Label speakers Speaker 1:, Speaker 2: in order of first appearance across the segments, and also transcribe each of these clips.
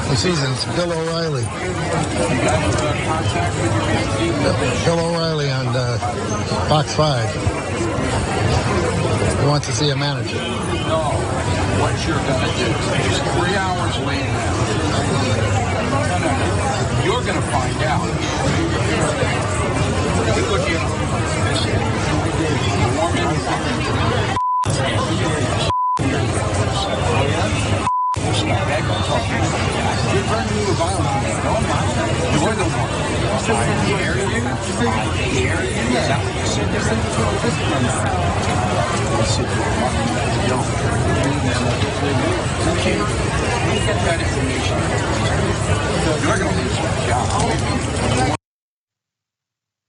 Speaker 1: This is Bill O'Reilly. Bill O'Reilly on Fox 5. He wants to see a manager.
Speaker 2: No, what you're going to do is 3 hours late now. No. You're going to find out. Look at you're turning me with violence. No, I'm not. You're the one. I dare you. I dare you. Is that what you said? Okay. Get that information. You're going to lose your job.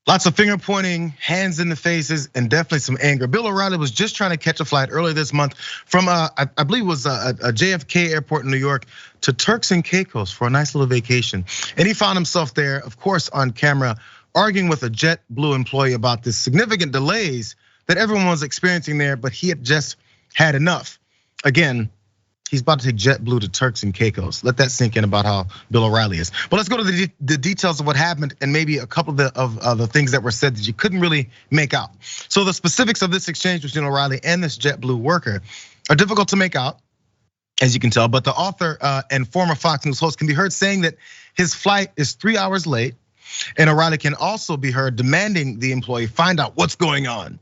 Speaker 3: Lots of finger pointing, hands in the faces, and definitely some anger. Bill O'Reilly was just trying to catch a flight earlier this month from, I believe it was a JFK airport in New York to Turks and Caicos for a nice little vacation. And he found himself there, of course, on camera, arguing with a JetBlue employee about the significant delays that everyone was experiencing there, but he had just had enough. Again, he's about to take JetBlue to Turks and Caicos. Let that sink in about how Bill O'Reilly is. But let's go to the details of what happened and maybe a couple of the things that were said that you couldn't really make out. So the specifics of this exchange between O'Reilly and this JetBlue worker are difficult to make out, as you can tell. But the author and former Fox News host can be heard saying that his flight is 3 hours late, and O'Reilly can also be heard demanding the employee find out what's going on.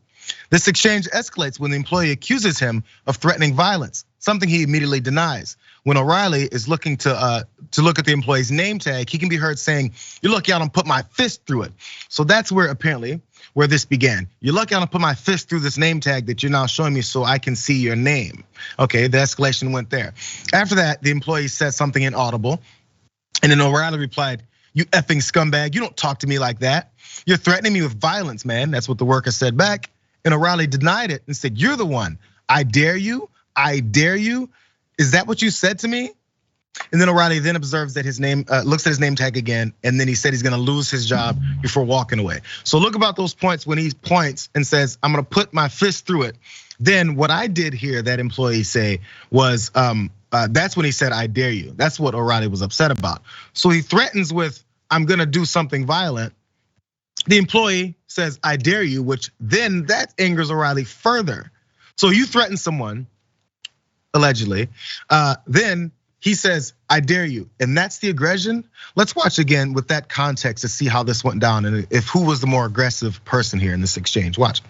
Speaker 3: This exchange escalates when the employee accuses him of threatening violence, something he immediately denies. When O'Reilly is looking to look at the employee's name tag, he can be heard saying, "You're lucky I don't put my fist through it." So that's where this began. "You're lucky I don't put my fist through this name tag that you're now showing me so I can see your name." Okay, the escalation went there. After that, the employee said something inaudible, and then O'Reilly replied, "You effing scumbag, you don't talk to me like that. You're threatening me with violence, man." That's what the worker said back. And O'Reilly denied it and said, "You're the one. I dare you. I dare you. Is that what you said to me?" And then O'Reilly then observes that his name, looks at his name tag again, and then he said he's gonna lose his job before walking away. So look about those points when he points and says, "I'm gonna put my fist through it." Then what I did hear that employee say was, that's when he said, "I dare you." That's what O'Reilly was upset about. So he threatens with, "I'm gonna do something violent." The employee says, "I dare you," which then that angers O'Reilly further. So you threaten someone, allegedly, then he says, "I dare you," and that's the aggression. Let's watch again with that context to see how this went down and if who was the more aggressive person here in this exchange. Watch.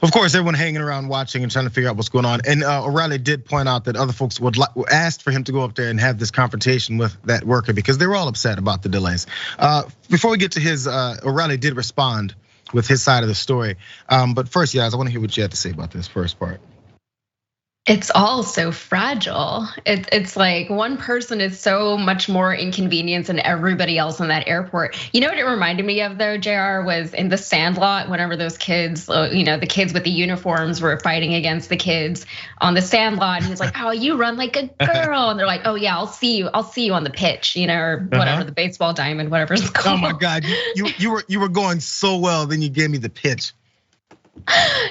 Speaker 3: Of course, everyone hanging around watching and trying to figure out what's going on. And O'Reilly did point out that other folks would asked for him to go up there and have this confrontation with that worker because they were all upset about the delays. Before we get to his, O'Reilly did respond with his side of the story. But first, guys, I want to hear what you have to say about this first part.
Speaker 4: It's all so fragile. It's like one person is so much more inconvenienced than everybody else in that airport. You know what it reminded me of though, JR, was in The Sandlot, whenever those kids, the kids with the uniforms were fighting against the kids on The Sandlot. And he's like, "Oh, you run like a girl." And they're like, "Oh yeah, I'll see you on the pitch, or whatever, the baseball diamond, whatever it's called."
Speaker 3: Oh my God, you were going so well, then you gave me the pitch.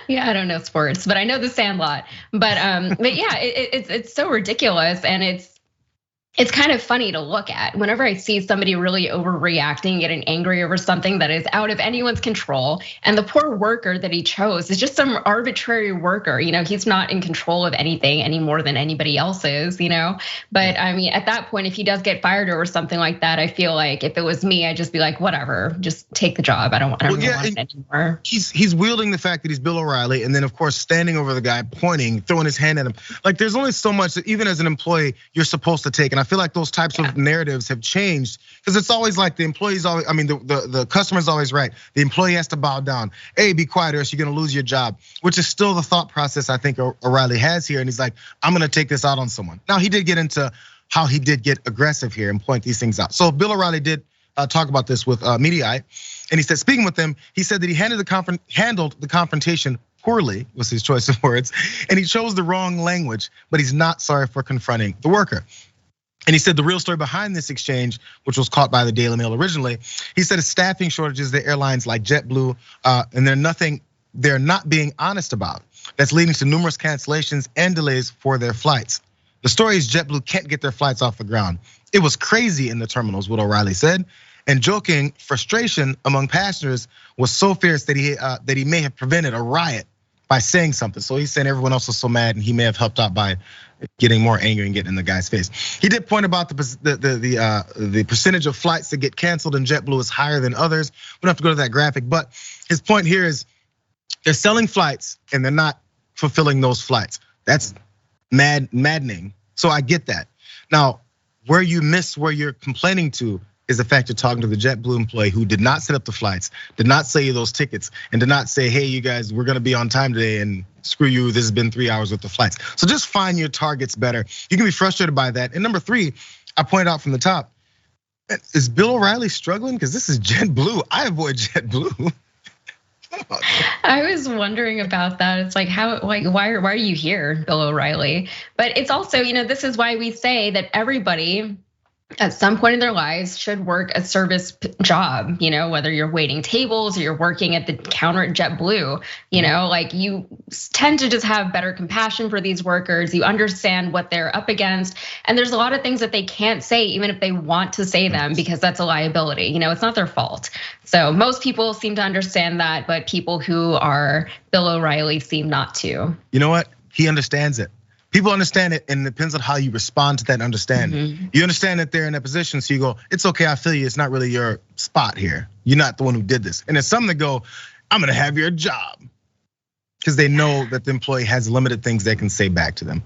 Speaker 4: Yeah, I don't know sports, but I know The Sandlot. But yeah, it's so ridiculous, and it's kind of funny to look at. Whenever I see somebody really overreacting, getting angry over something that is out of anyone's control, and the poor worker that he chose is just some arbitrary worker. He's not in control of anything any more than anybody else is. But I mean, at that point, if he does get fired over something like that, I feel like if it was me, I'd just be like, whatever, just take the job. I don't want it anymore.
Speaker 3: He's wielding the fact that he's Bill O'Reilly, and then of course standing over the guy, pointing, throwing his hand at him. Like there's only so much that even as an employee you're supposed to take, and I feel like those types of narratives have changed because it's always like the employee's always, the customer's always right. The employee has to bow down. Hey, be quiet or else you're gonna lose your job, which is still the thought process I think O'Reilly has here. And he's like, "I'm gonna take this out on someone." Now he did get into how he did get aggressive here and point these things out. So Bill O'Reilly did talk about this with Mediaite, and he said, speaking with them, he said that he handled the confrontation poorly, was his choice of words, and he chose the wrong language, but he's not sorry for confronting the worker. And he said the real story behind this exchange, which was caught by the Daily Mail originally, he said it's staffing shortages that airlines like JetBlue, and they're not being honest about. That's leading to numerous cancellations and delays for their flights. The story is JetBlue can't get their flights off the ground. It was crazy in the terminals, what O'Reilly said. And joking, frustration among passengers was so fierce that he may have prevented a riot by saying something. So he's saying everyone else was so mad, and he may have helped out by getting more angry and getting in the guy's face. He did point about the percentage of flights that get canceled in JetBlue is higher than others. We don't have to go to that graphic, but his point here is they're selling flights and they're not fulfilling those flights. That's maddening. So I get that. Now, where you miss where you're complaining to is the fact you're talking to the JetBlue employee who did not set up the flights, did not sell you those tickets, and did not say, hey, you guys, we're gonna be on time today, and screw you, this has been 3 hours worth of flights. So just find your targets better. You can be frustrated by that. And number three, I pointed out from the top, is Bill O'Reilly struggling? Because this is JetBlue. I avoid JetBlue.
Speaker 4: I was wondering about that. It's like, why are you here, Bill O'Reilly? But it's also, this is why we say that everybody at some point in their lives should work a service job, whether you're waiting tables or you're working at the counter at JetBlue, like you tend to just have better compassion for these workers. You understand what they're up against. And there's a lot of things that they can't say, even if they want to say them, because that's a liability. It's not their fault. So most people seem to understand that, but people who are Bill O'Reilly seem not to.
Speaker 3: You know what? He understands it. People understand it, and it depends on how you respond to that understanding. You understand that they're in that position, so you go, it's okay, I feel you, it's not really your spot here. You're not the one who did this. And there's some that go, I'm gonna have your job. Because they know that the employee has limited things they can say back to them.